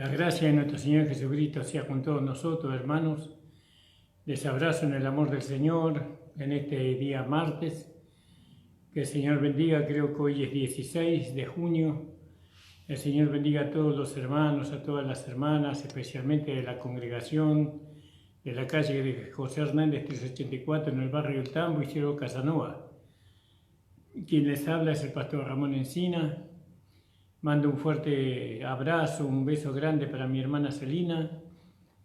La gracia de nuestro Señor Jesucristo sea con todos nosotros, hermanos. Les abrazo en el amor del Señor en este día martes. Que el Señor bendiga, creo que hoy es 16 de junio. El Señor bendiga a todos los hermanos, a todas las hermanas, especialmente de la congregación de la calle de José Hernández 384 en el barrio El Tambo y Cielo Casanova. Quien les habla es el pastor Ramón Encina. Mando un fuerte abrazo, un beso grande para mi hermana Celina.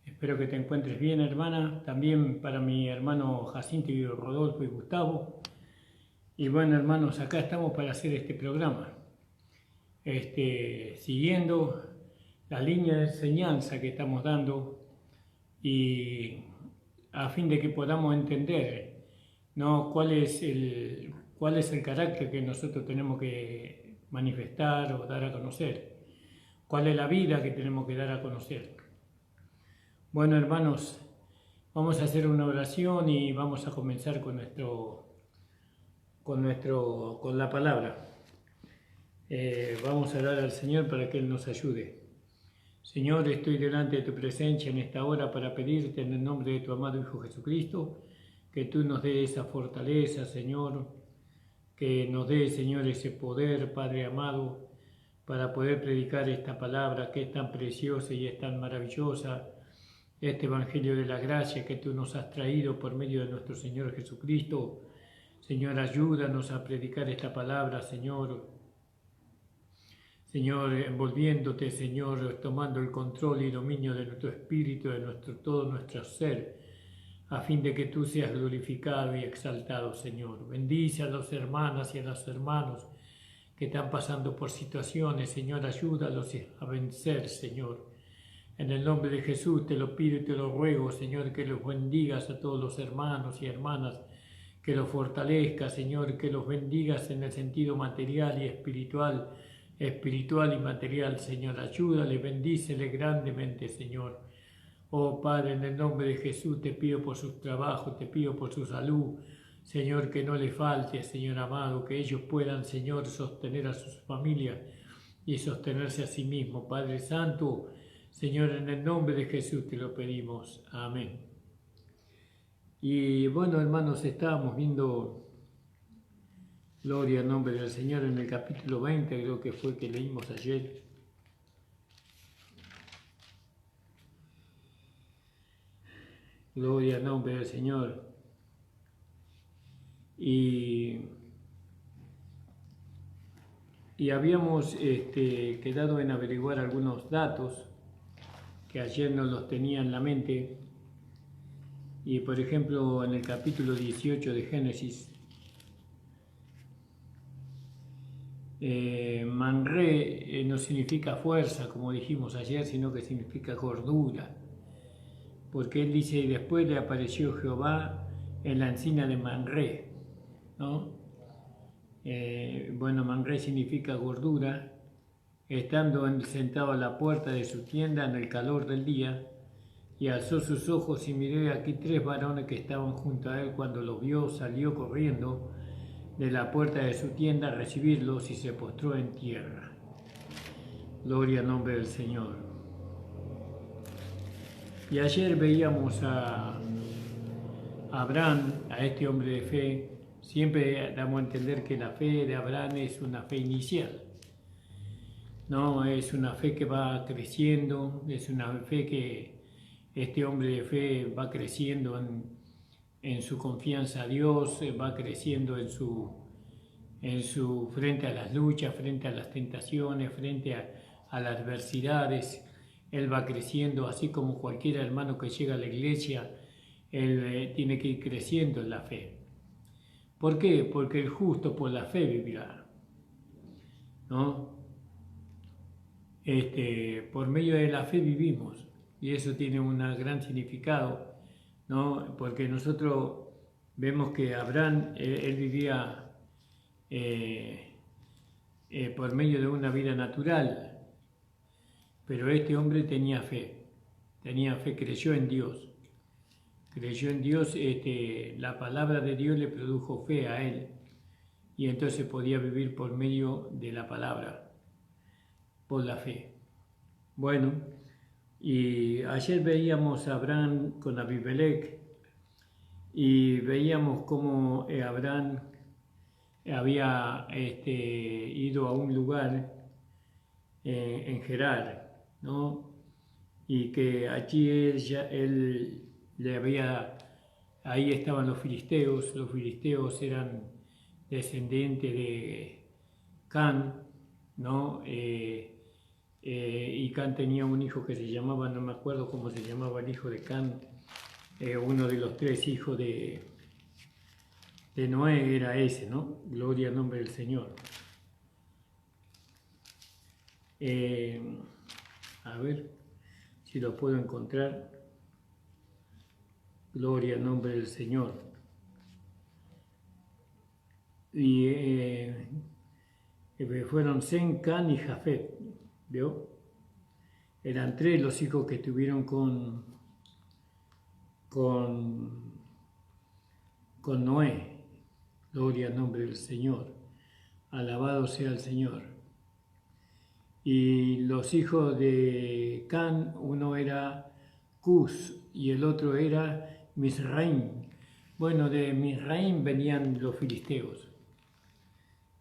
Espero que te encuentres bien, hermana. También para mi hermano Jacinto y Rodolfo y Gustavo. Y bueno, hermanos, acá estamos para hacer este programa. Siguiendo la línea de enseñanza que estamos dando y a fin de que podamos entender, ¿no?, cuál es el carácter que nosotros tenemos que manifestar o dar a conocer, cuál es la vida que tenemos que dar a conocer. Bueno, hermanos, vamos a hacer una oración y vamos a comenzar con la palabra. Vamos a orar al Señor para que Él nos ayude. Señor, estoy delante de tu presencia en esta hora para pedirte en el nombre de tu amado Hijo Jesucristo que tú nos des esa fortaleza, Señor, que nos dé, Señor, ese poder, Padre amado, para poder predicar esta palabra que es tan preciosa y es tan maravillosa, este Evangelio de la gracia que tú nos has traído por medio de nuestro Señor Jesucristo. Señor, ayúdanos a predicar esta palabra, Señor. Señor, envolviéndote, Señor, tomando el control y dominio de nuestro espíritu, de todo nuestro ser, a fin de que tú seas glorificado y exaltado, Señor. Bendice a las hermanas y a los hermanos que están pasando por situaciones, Señor, ayúdalos a vencer, Señor. En el nombre de Jesús te lo pido y te lo ruego, Señor, que los bendigas a todos los hermanos y hermanas, que los fortalezcas, Señor, que los bendigas en el sentido material y espiritual y material, Señor. Ayúdale, bendícele grandemente, Señor. Oh Padre, en el nombre de Jesús te pido por sus trabajos, te pido por su salud, Señor, que no le falte, Señor amado, que ellos puedan, Señor, sostener a sus familias y sostenerse a sí mismos. Padre Santo, Señor, en el nombre de Jesús te lo pedimos. Amén. Y bueno, hermanos, estábamos viendo, gloria al nombre del Señor, en el capítulo 20, creo que fue que leímos ayer. Gloria al nombre del Señor. Y habíamos quedado en averiguar algunos datos que ayer nos los tenía en la mente. Y por ejemplo, en el capítulo 18 de Génesis, Manré no significa fuerza, como dijimos ayer, sino que significa gordura. Porque él dice, y después le apareció Jehová en la encina de Manré, ¿no? Bueno, Manré significa gordura. Estando él sentado a la puerta de su tienda en el calor del día, y alzó sus ojos y miró aquí 3 varones que estaban junto a él. Cuando los vio, salió corriendo de la puerta de su tienda a recibirlos y se postró en tierra. Gloria al nombre del Señor. Y ayer veíamos a Abraham, a este hombre de fe. Siempre damos a entender que la fe de Abraham es una fe inicial. No, es una fe que va creciendo, es una fe que este hombre de fe va creciendo en su confianza a Dios, va creciendo en su frente a las luchas, frente a las tentaciones, frente a las adversidades. Él va creciendo, así como cualquier hermano que llega a la iglesia, él tiene que ir creciendo en la fe. ¿Por qué? Porque el justo por la fe vivirá, ¿no? Por medio de la fe vivimos, y eso tiene un gran significado, ¿no? Porque nosotros vemos que Abraham, él vivía por medio de una vida natural, pero este hombre tenía fe, creyó en Dios. Creyó en Dios, la palabra de Dios le produjo fe a él, y entonces podía vivir por medio de la palabra, por la fe. Bueno, y ayer veíamos a Abraham con Abimelech y veíamos cómo Abraham había ido a un lugar en Gerar, ¿no? Y que allí él le había, ahí estaban los filisteos eran descendientes de Can, ¿no? Y Can tenía un hijo que se llamaba, no me acuerdo cómo se llamaba el hijo de Can, uno de los 3 hijos de Noé era ese, ¿no? Gloria al nombre del Señor. A ver si lo puedo encontrar. Gloria al nombre del Señor. Y fueron Sem, Can y Jafet, ¿vio? Eran 3 los hijos que tuvieron con Noé. Gloria al nombre del Señor. Alabado sea el Señor. Y los hijos de Can, uno era Cus y el otro era Misraim. Bueno, de Misraim venían los filisteos,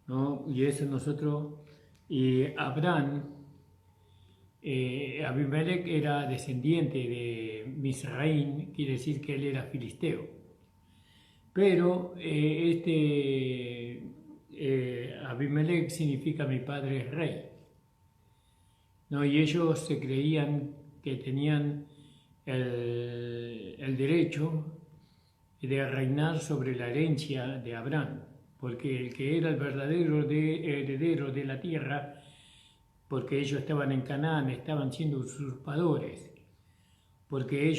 ¿no? Y eso nosotros, y Abraham, Abimelech era descendiente de Misraim, quiere decir que él era filisteo. Pero Abimelech significa mi padre es rey, ¿no? Y ellos se creían que tenían el derecho de reinar sobre la herencia de Abraham, porque el que era el verdadero heredero de la tierra, porque ellos estaban en Canaán, estaban siendo usurpadores, porque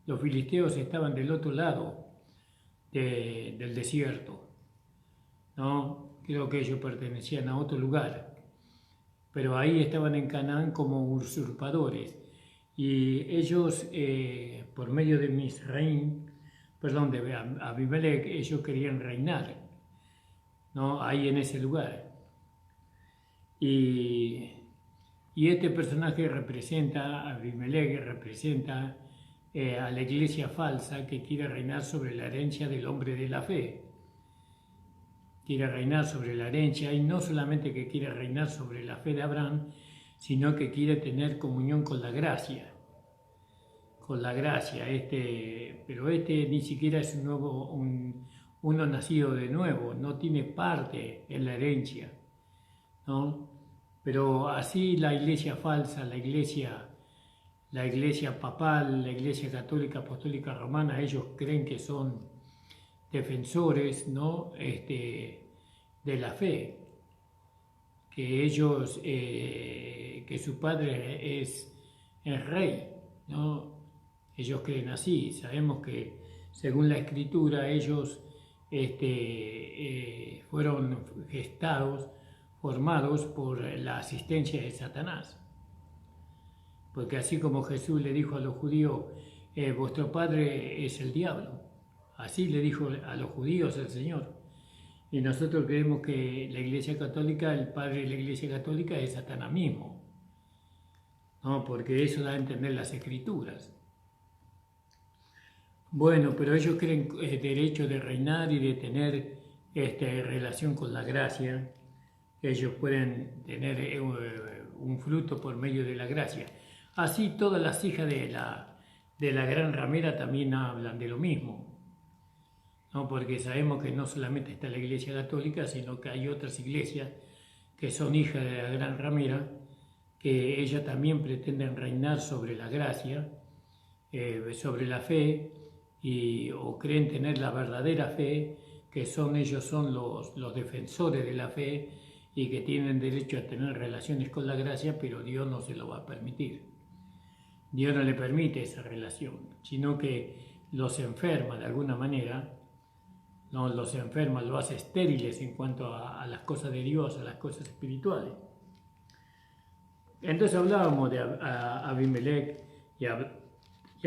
los filisteos estaban del otro lado del desierto, ¿no? Creo que ellos pertenecían a otro lugar, pero ahí estaban en Canaán como usurpadores, y ellos, por medio de de Abimelech, ellos querían reinar, ¿no? Ahí en ese lugar. Y este personaje Abimelech representa a la iglesia falsa que quiere reinar sobre la herencia del hombre de la fe. Quiere reinar sobre la herencia, y no solamente que quiere reinar sobre la fe de Abraham, sino que quiere tener comunión con la gracia. Con la gracia, pero ni siquiera es uno nacido de nuevo, no tiene parte en la herencia, ¿no? Pero así la iglesia falsa, la iglesia papal, la iglesia católica apostólica romana, ellos creen que son defensores, ¿no? De la fe, que ellos, que su padre es el rey, ¿no? Ellos creen así. Sabemos que según la escritura ellos fueron formados por la asistencia de Satanás. Porque así como Jesús le dijo a los judíos, vuestro padre es el diablo, así le dijo a los judíos el Señor. Y nosotros creemos que la Iglesia Católica, el padre de la Iglesia Católica es Satanás mismo, ¿no? Porque eso da a entender las escrituras. Bueno, pero ellos creen derecho de reinar y de tener relación con la gracia. Ellos pueden tener un fruto por medio de la gracia. Así todas las hijas de la gran ramera también hablan de lo mismo, ¿no? Porque sabemos que no solamente está la Iglesia Católica, sino que hay otras iglesias que son hijas de la gran ramera, que ellas también pretenden reinar sobre la gracia, sobre la fe, o creen tener la verdadera fe, que ellos son los defensores de la fe y que tienen derecho a tener relaciones con la gracia, pero Dios no se lo va a permitir. Dios no le permite esa relación, sino que los enferma de alguna manera, ¿no? Los enferma, los hace estériles en cuanto a las cosas de Dios, a las cosas espirituales. Entonces hablábamos de Abimelech y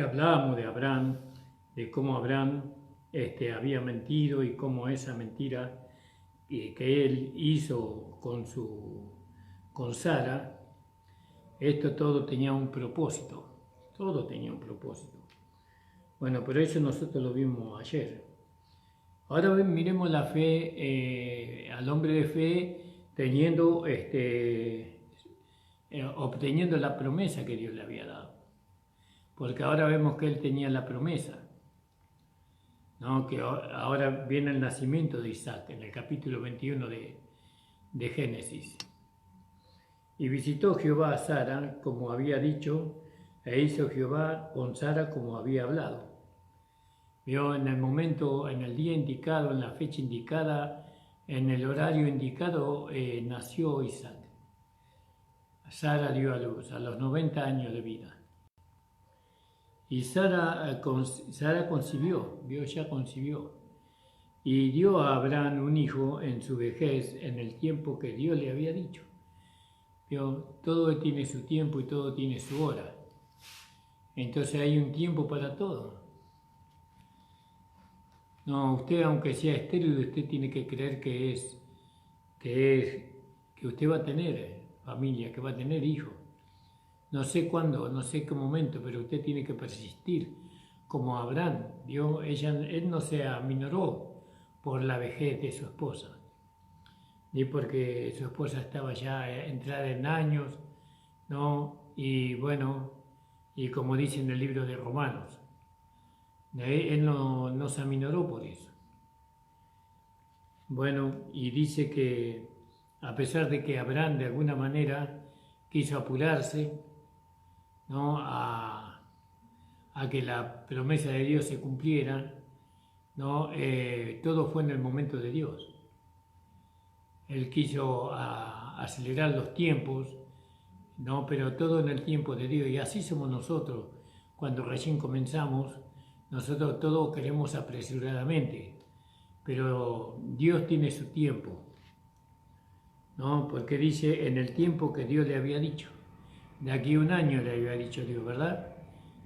hablábamos de Abraham, de cómo Abraham había mentido y cómo esa mentira que él hizo con con Sara, esto todo tenía un propósito, todo tenía un propósito. Bueno, pero eso nosotros lo vimos ayer. Ahora miremos la fe, al hombre de fe teniendo, obteniendo la promesa que Dios le había dado. Porque ahora vemos que él tenía la promesa, ¿no? Que ahora viene el nacimiento de Isaac en el capítulo 21 de Génesis. Y visitó Jehová a Sara como había dicho, e hizo Jehová con Sara como había hablado. Vio en el momento, en el día indicado, en la fecha indicada, en el horario indicado, nació Isaac. Sara dio a luz a los 90 años de vida. Y Sara concibió, Dios ya concibió, y dio a Abraham un hijo en su vejez, en el tiempo que Dios le había dicho. Todo tiene su tiempo y todo tiene su hora. Entonces hay un tiempo para todo. No, usted aunque sea estéril, usted tiene que creer que usted va a tener familia, que va a tener hijos. No sé cuándo, no sé qué momento, pero usted tiene que persistir, como Abraham. Él no se aminoró por la vejez de su esposa, ni porque su esposa estaba ya entrada en años, ¿no? Y bueno, y como dice en el libro de Romanos, él no se aminoró por eso. Bueno, y dice que a pesar de que Abraham de alguna manera quiso apurarse, ¿no? a que la promesa de Dios se cumpliera, ¿no? Todo fue en el momento de Dios. Él quiso acelerar los tiempos, ¿no? Pero todo en el tiempo de Dios. Y así somos nosotros. Cuando recién comenzamos, nosotros todo queremos apresuradamente, pero Dios tiene su tiempo, ¿no? Porque dice en el tiempo que Dios le había dicho. De aquí a un año le había dicho Dios, ¿verdad?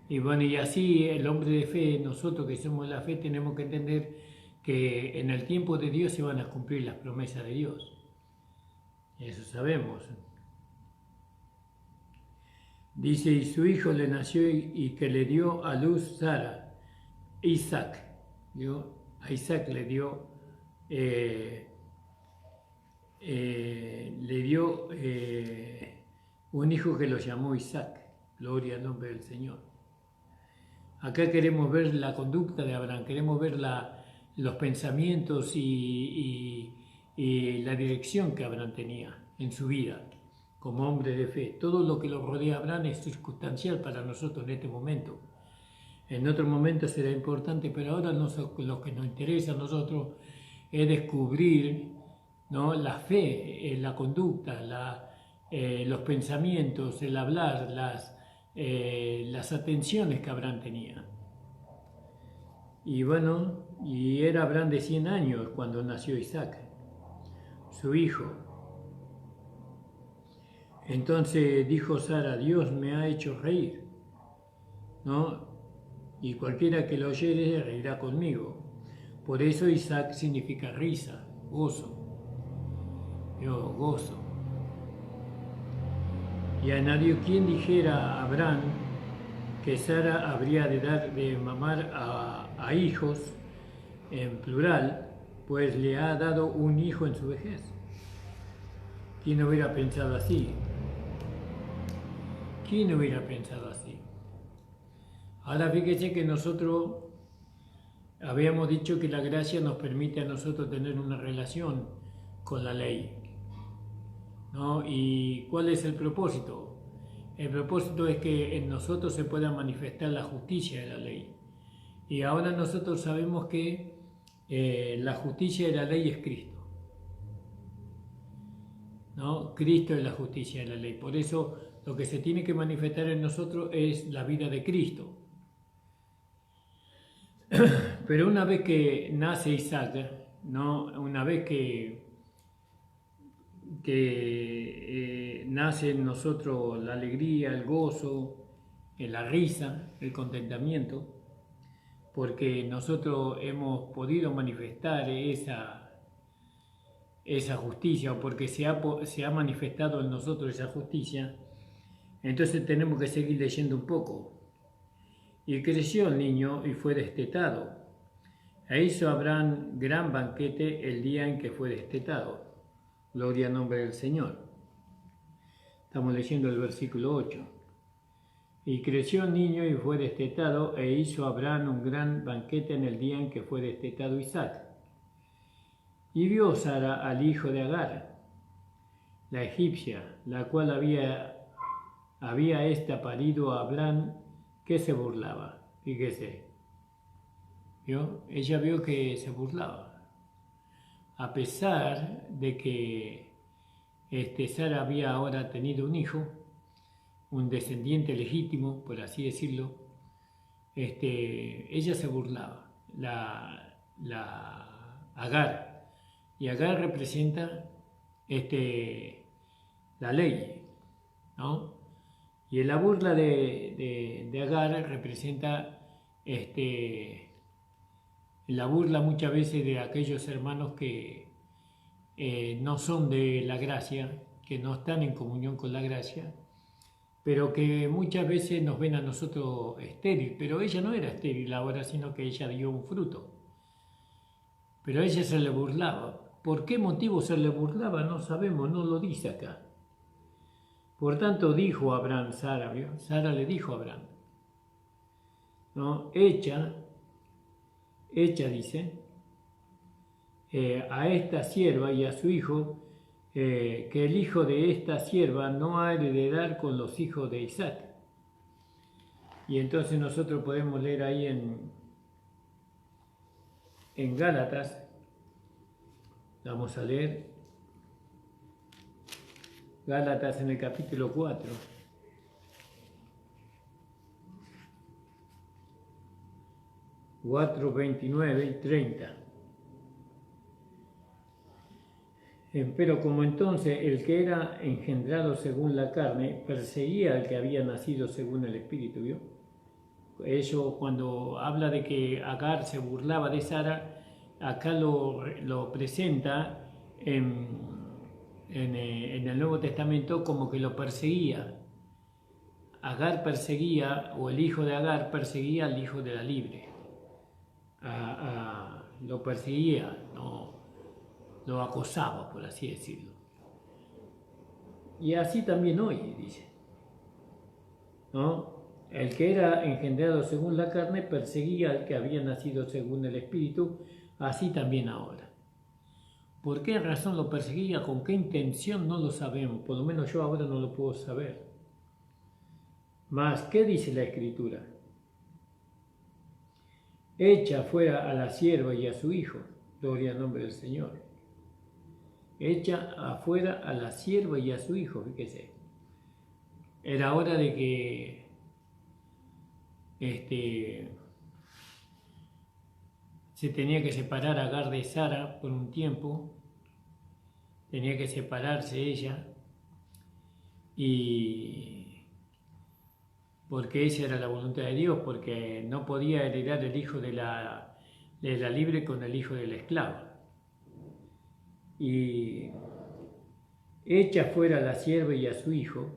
Y bueno, y así el hombre de fe, nosotros que somos la fe, tenemos que entender que en el tiempo de Dios se van a cumplir las promesas de Dios. Eso sabemos. Dice, y su hijo le nació y que le dio a luz Sara, Isaac. A Isaac le dio un hijo que lo llamó Isaac. Gloria al nombre del Señor. Acá queremos ver la conducta de Abraham, queremos ver los pensamientos y la dirección que Abraham tenía en su vida como hombre de fe. Todo lo que lo rodea a Abraham es circunstancial para nosotros en este momento. En otro momento será importante, pero ahora lo que nos interesa a nosotros es descubrir, ¿no? La fe, la conducta, los pensamientos, el hablar, las atenciones que Abraham tenía. Y bueno, y era Abraham de 100 años cuando nació Isaac, su hijo. Entonces dijo Sara, Dios me ha hecho reír, ¿no? Y cualquiera que lo oyere reirá conmigo. Por eso Isaac significa risa, gozo. Gozo. Y añadió, ¿quién dijera a Abraham que Sara habría de dar de mamar a hijos, en plural, pues le ha dado un hijo en su vejez? ¿Quién hubiera pensado así? ¿Quién hubiera pensado así? Ahora fíjese que nosotros habíamos dicho que la gracia nos permite a nosotros tener una relación con la ley, ¿no? ¿Y cuál es el propósito? El propósito es que en nosotros se pueda manifestar la justicia de la ley. Y ahora nosotros sabemos que la justicia de la ley es Cristo, ¿no? Cristo es la justicia de la ley. Por eso lo que se tiene que manifestar en nosotros es la vida de Cristo. Pero una vez que nace Isaac, ¿no? Una vez que nace en nosotros la alegría, el gozo, la risa, el contentamiento, porque nosotros hemos podido manifestar esa justicia, o porque se ha manifestado en nosotros esa justicia, entonces tenemos que seguir leyendo un poco. Y creció el niño y fue destetado. E hizo Abraham gran banquete el día en que fue destetado. Gloria al nombre del Señor. Estamos leyendo el versículo 8. Y creció el niño y fue destetado, e hizo Abraham un gran banquete en el día en que fue destetado Isaac. Y vio Sara al hijo de Agar, la egipcia, la cual había ésta parido a Abraham, que se burlaba. Fíjese, ¿vio? Ella vio que se burlaba. A pesar de que Sara había ahora tenido un hijo, un descendiente legítimo, por así decirlo, ella se burlaba, la Agar. Y Agar representa la ley, ¿no? Y en la burla de Agar representa la burla muchas veces de aquellos hermanos que no son de la gracia, que no están en comunión con la gracia, pero que muchas veces nos ven a nosotros estéril. Pero ella no era estéril ahora, sino que ella dio un fruto. Pero a ella se le burlaba. ¿Por qué motivo se le burlaba? No sabemos, no lo dice acá. Por tanto dijo Abraham, Sara le dijo a Abraham, ¿no? Echa dice, a esta sierva y a su hijo, que el hijo de esta sierva no ha de heredar con los hijos de Isaac. Y entonces nosotros podemos leer ahí en Gálatas, vamos a leer Gálatas en el capítulo 4. Cuatro, 29 y 30. Pero como entonces el que era engendrado según la carne perseguía al que había nacido según el Espíritu, ¿vio? Eso, cuando habla de que Agar se burlaba de Sara, acá lo presenta en el Nuevo Testamento como que lo perseguía. Agar perseguía, o el hijo de Agar perseguía al hijo de la libre. Lo perseguía, no, lo acosaba, por así decirlo. Y así también hoy, dice, ¿no? El que era engendrado según la carne perseguía al que había nacido según el Espíritu, así también ahora. ¿Por qué razón lo perseguía? ¿Con qué intención? No lo sabemos, por lo menos yo ahora no lo puedo saber. Mas, ¿qué dice la Escritura? Echa fuera a la sierva y a su hijo, gloria al nombre del Señor. Echa afuera a la sierva y a su hijo, fíjese. Era hora de que se tenía que separar a Agar de Sara por un tiempo, tenía que separarse ella, y porque esa era la voluntad de Dios, porque no podía heredar el hijo de la libre con el hijo de la esclava. Y echa fuera a la sierva y a su hijo,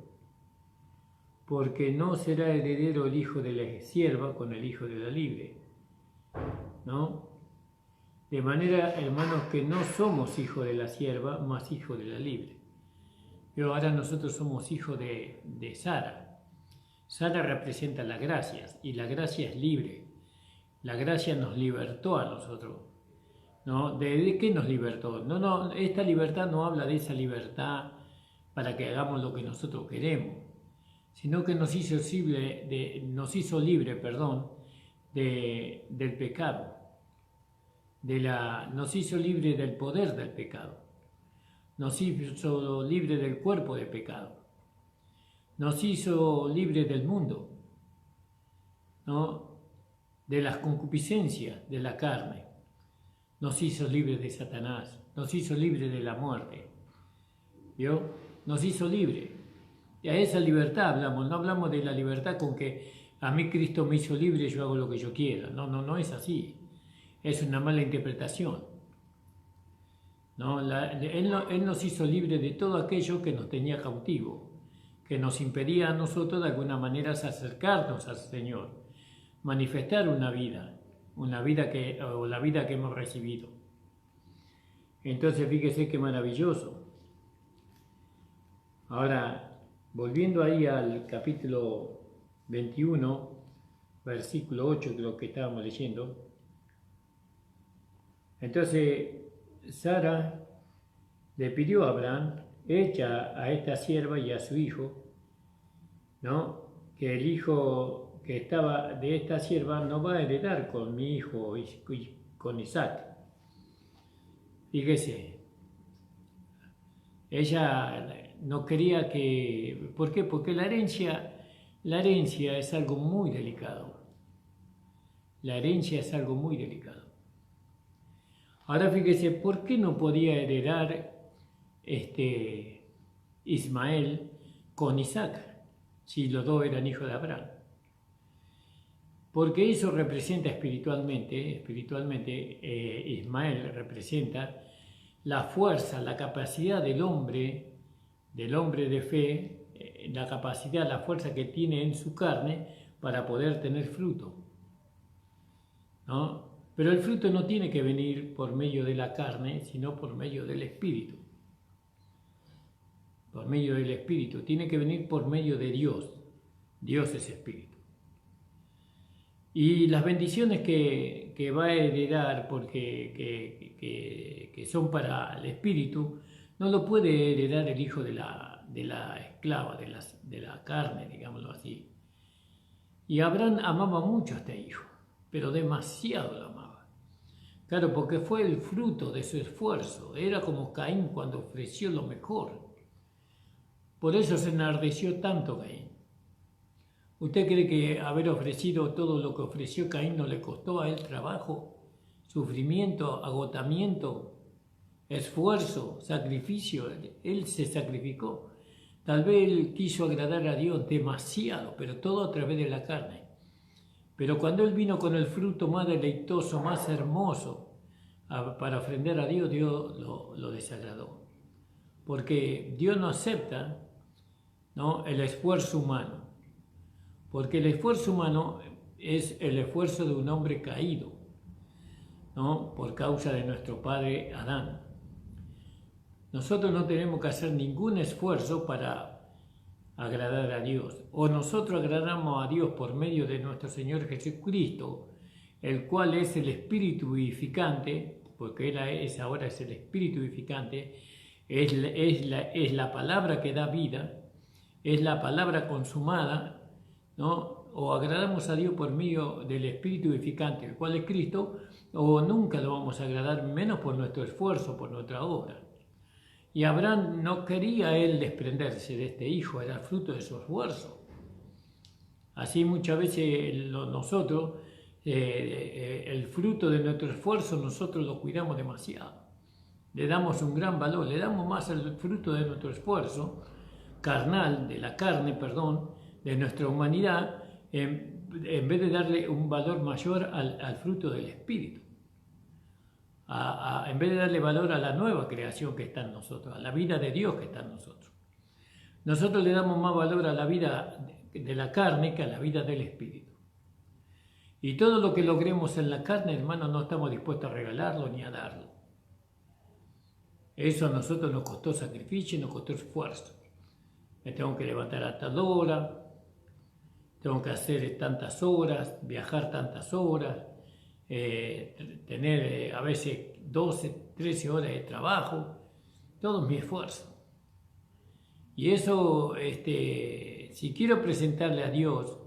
porque no será heredero el hijo de la sierva con el hijo de la libre, ¿no? De manera, hermanos, que no somos hijos de la sierva, más hijos de la libre. Pero ahora nosotros somos hijos de Sara. Sara representa la gracia, y la gracia es libre. La gracia nos libertó a nosotros, ¿no? ¿De qué nos libertó? No, esta libertad no habla de esa libertad para que hagamos lo que nosotros queremos, sino que nos hizo libre del pecado, nos hizo libre del poder del pecado, nos hizo libre del cuerpo de pecado, nos hizo libre del mundo, ¿no? De las concupiscencias de la carne, nos hizo libre de Satanás, nos hizo libre de la muerte, ¿vio? Nos hizo libre. Y a esa libertad hablamos, no hablamos de la libertad con que a mí Cristo me hizo libre y yo hago lo que yo quiera. No es así. Es una mala interpretación. ¿no? Él nos hizo libres de todo aquello que nos tenía cautivo, que nos impedía a nosotros de alguna manera acercarnos al Señor, manifestar una vida o la vida que hemos recibido. Entonces fíjese qué maravilloso. Ahora, volviendo ahí al capítulo 21, versículo 8, creo que estábamos leyendo. Entonces, Sara le pidió a Abraham, echa a esta sierva y a su hijo, ¿no? Que el hijo que estaba de esta sierva no va a heredar con mi hijo, con Isaac. Fíjese, ella no quería que... ¿Por qué? Porque la herencia es algo muy delicado. La herencia es algo muy delicado. Ahora fíjese, ¿por qué no podía heredar Ismael con Isaac si los dos eran hijos de Abraham? Porque eso representa espiritualmente, Ismael representa la fuerza, la capacidad del hombre de fe, la capacidad, la fuerza que tiene en su carne para poder tener fruto, ¿no? Pero el fruto no tiene que venir por medio de la carne, sino por medio del Espíritu. Por medio del Espíritu. Tiene que venir por medio de Dios. Dios es Espíritu. Y las bendiciones que va a heredar, que son para el Espíritu, no lo puede heredar el hijo de la esclava, de la carne, digámoslo así. Y Abraham amaba mucho a este hijo, pero demasiado lo amaba. Claro, porque fue el fruto de su esfuerzo. Era como Caín cuando ofreció lo mejor. Por eso se enardeció tanto Caín. ¿Usted cree que haber ofrecido todo lo que ofreció Caín no le costó a él trabajo, sufrimiento, agotamiento, esfuerzo, sacrificio? Él se sacrificó. Tal vez él quiso agradar a Dios demasiado, pero todo a través de la carne. Pero cuando él vino con el fruto más deleitoso, más hermoso, para ofrendar a Dios, Dios lo desagradó. Porque Dios no acepta, ¿no?, el esfuerzo humano. Porque el esfuerzo humano es el esfuerzo de un hombre caído, ¿no?, por causa de nuestro padre Adán. Nosotros no tenemos que hacer ningún esfuerzo para agradar a Dios. O nosotros agradamos a Dios por medio de nuestro Señor Jesucristo, el cual es el Espíritu vivificante, porque Él ahora es el Espíritu vivificante, es la palabra que da vida, es la palabra consumada, ¿no? O agradamos a Dios por medio del Espíritu vivificante, el cual es Cristo, o nunca lo vamos a agradar, menos por nuestro esfuerzo, por nuestra obra. Y Abraham no quería él desprenderse de este hijo, era fruto de su esfuerzo. Así muchas veces nosotros, el fruto de nuestro esfuerzo, nosotros lo cuidamos demasiado. Le damos un gran valor, le damos más al fruto de nuestro esfuerzo, carnal, de la carne, perdón, de nuestra humanidad, en vez de darle un valor mayor al fruto del Espíritu. En vez de darle valor a la nueva creación que está en nosotros, a la vida de Dios que está en nosotros. Nosotros le damos más valor a la vida de la carne que a la vida del Espíritu. Y todo lo que logremos en la carne, hermano, no estamos dispuestos a regalarlo ni a darlo. Eso a nosotros nos costó sacrificio y nos costó esfuerzo. Me tengo que levantar a tal hora, tengo que hacer tantas horas, viajar tantas horas, tener a veces 12, 13 horas de trabajo, todo es mi esfuerzo. Y eso, si quiero presentarle a Dios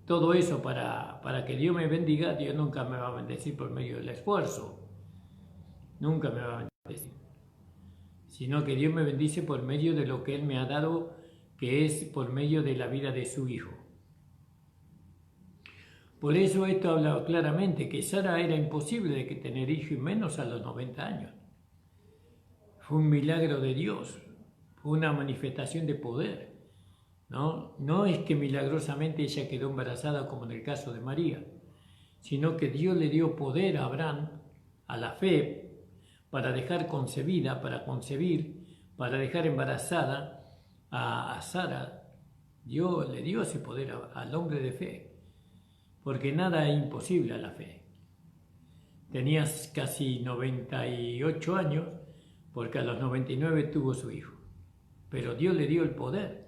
todo eso para que Dios me bendiga, Dios nunca me va a bendecir por medio del esfuerzo, nunca me va a bendecir, sino que Dios me bendice por medio de lo que Él me ha dado, que es por medio de la vida de su Hijo. Por eso esto habla claramente que Sara era imposible de que tener hijo, y menos a los 90 años. Fue un milagro de Dios, fue una manifestación de poder, ¿no? No es que milagrosamente ella quedó embarazada como en el caso de María, sino que Dios le dio poder a Abraham, a la fe, para dejar concebida, para concebir, para dejar embarazada a Sara. Dios le dio ese poder al hombre de fe, porque nada es imposible a la fe. Tenías casi 98 años, porque a los 99 tuvo su hijo. Pero Dios le dio el poder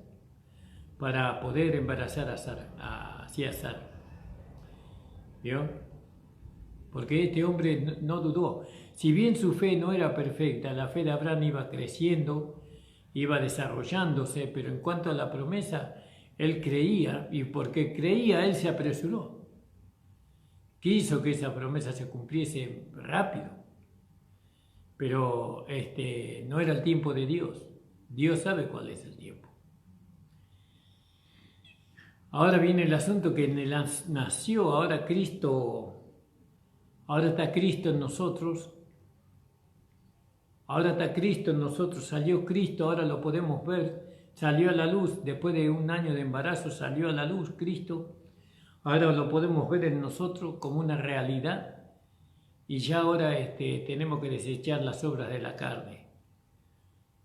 para poder embarazar a Sara, así a Sara. ¿Vio? Porque este hombre no dudó. Si bien su fe no era perfecta, la fe de Abraham iba creciendo, iba desarrollándose, pero en cuanto a la promesa, él creía, y porque creía, él se apresuró. Quiso que esa promesa se cumpliese rápido, pero no era el tiempo de Dios. Dios sabe cuál es el tiempo. Ahora viene el asunto que nació, ahora está Cristo en nosotros. Ahora está Cristo en nosotros, salió Cristo, ahora lo podemos ver, salió a la luz, después de un año de embarazo salió a la luz Cristo, ahora lo podemos ver en nosotros como una realidad y ya ahora tenemos que desechar las obras de la carne.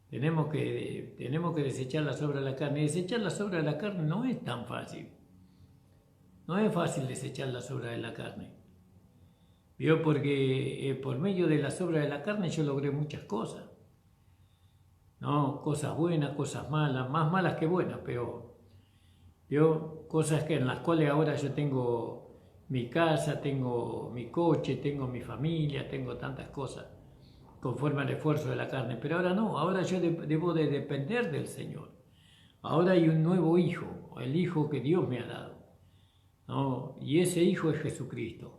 Tenemos que desechar las obras de la carne. Desechar las obras de la carne no es tan fácil. No es fácil desechar las obras de la carne. ¿Vio? Porque por medio de las obras de la carne yo logré muchas cosas. ¿No? Cosas buenas, cosas malas, más malas que buenas, pero ¿vio? Cosas en las cuales ahora yo tengo mi casa, tengo mi coche, tengo mi familia, tengo tantas cosas conforme al esfuerzo de la carne. Pero ahora no, ahora yo debo de depender del Señor. Ahora hay un nuevo hijo, el hijo que Dios me ha dado, ¿no? Y ese hijo es Jesucristo.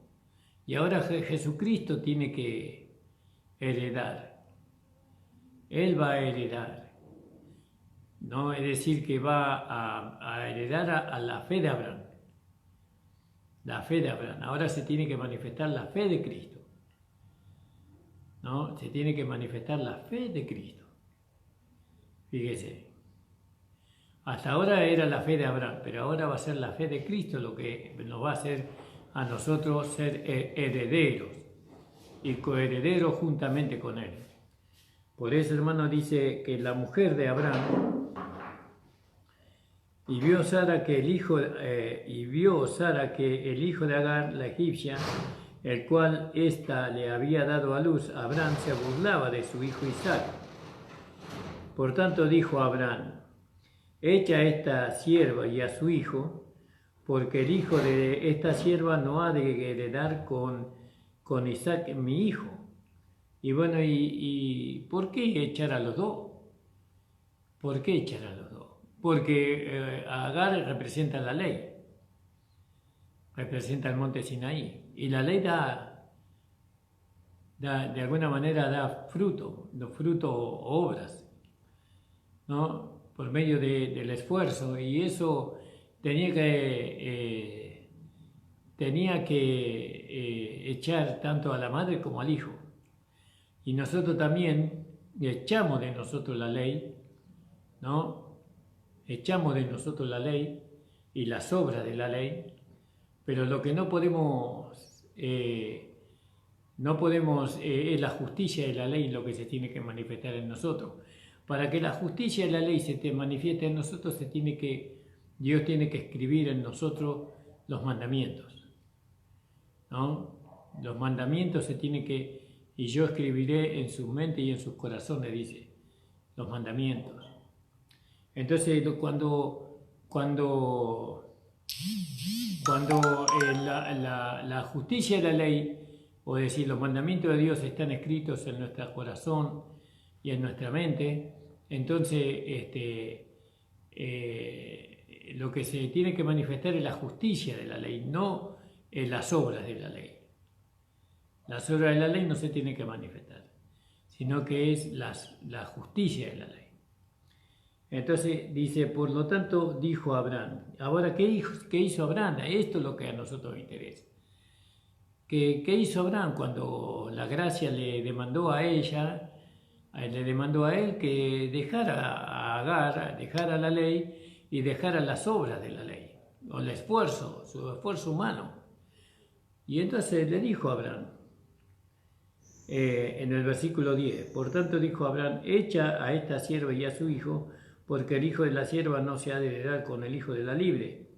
Y ahora Jesucristo tiene que heredar. Él va a heredar. ¿No? Es decir, que va a heredar a la fe de Abraham. La fe de Abraham. Ahora se tiene que manifestar la fe de Cristo. ¿No? Se tiene que manifestar la fe de Cristo. Fíjese. Hasta ahora era la fe de Abraham, pero ahora va a ser la fe de Cristo lo que nos va a hacer a nosotros ser herederos y coherederos juntamente con él. Por eso, hermano, dice que la mujer de Abraham vio Sara que el hijo de Agar, la egipcia, el cual ésta le había dado a luz, Abraham se burlaba de su hijo Isaac. Por tanto dijo Abraham: echa a esta sierva y a su hijo, porque el hijo de esta sierva no ha de heredar con Isaac mi hijo. Y bueno, ¿y por qué echar a los dos? ¿Por qué echar a los dos? Porque Agar representa la ley, representa el monte Sinaí, y la ley de alguna manera da fruto o obras, ¿no? Por medio del esfuerzo, y eso tenía que echar tanto a la madre como al hijo. Y nosotros también echamos de nosotros la ley, ¿no? Echamos de nosotros la ley y las obras de la ley, pero lo que no podemos es la justicia de la ley lo que se tiene que manifestar en nosotros. Para que la justicia de la ley se te manifieste en nosotros, Dios tiene que escribir en nosotros los mandamientos, ¿no? Los mandamientos y yo escribiré en su mente y en sus corazones, dice, los mandamientos. Entonces, cuando la justicia de la ley, o decir, los mandamientos de Dios están escritos en nuestro corazón y en nuestra mente, entonces lo que se tiene que manifestar es la justicia de la ley, no las obras de la ley. Las obras de la ley no se tienen que manifestar, sino que es la justicia de la ley. Entonces dice, por lo tanto, dijo Abraham. Ahora, ¿qué hizo Abraham? Esto es lo que a nosotros nos interesa. ¿Qué hizo Abraham cuando la gracia le demandó a ella, le demandó a él que dejara a Agar, dejara la ley y dejara las obras de la ley, o el esfuerzo, su esfuerzo humano? Y entonces le dijo a Abraham, en el versículo 10. Por tanto dijo Abraham, echa a esta sierva y a su hijo, porque el hijo de la sierva no se ha de heredar con el hijo de la libre,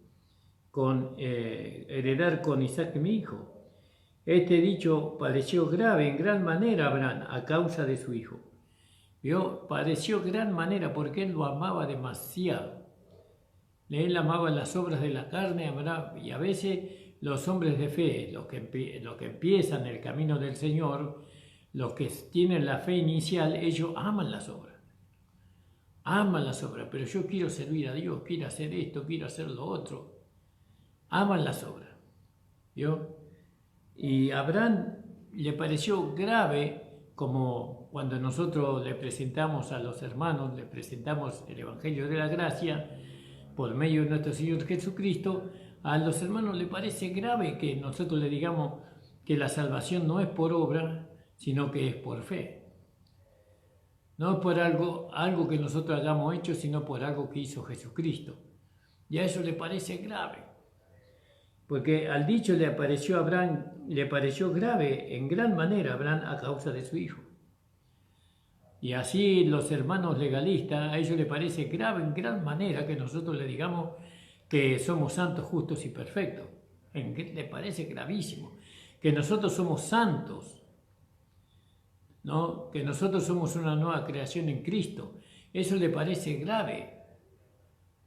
heredar con Isaac mi hijo. Este dicho pareció grave en gran manera a Abraham a causa de su hijo. ¿Vio? Pareció gran manera porque él lo amaba demasiado. Él amaba las obras de la carne, y a veces los hombres de fe, los que empiezan el camino del Señor, los que tienen la fe inicial, ellos aman las obras. Aman las obras, pero yo quiero servir a Dios, quiero hacer esto, quiero hacer lo otro. Aman las obras. ¿Vio? Y a Abraham le pareció grave, como cuando nosotros le presentamos a los hermanos, le presentamos el Evangelio de la Gracia por medio de nuestro Señor Jesucristo, a los hermanos le parece grave que nosotros le digamos que la salvación no es por obra, sino que es por fe. No es por algo que nosotros hayamos hecho, sino por algo que hizo Jesucristo. Y a eso le parece grave. Porque al dicho le pareció grave en gran manera a Abraham a causa de su hijo. Y así los hermanos legalistas, a ellos les parece grave en gran manera que nosotros le digamos que somos santos, justos y perfectos. Le parece gravísimo. Que nosotros somos santos, ¿no? Que nosotros somos una nueva creación en Cristo. Eso le parece grave.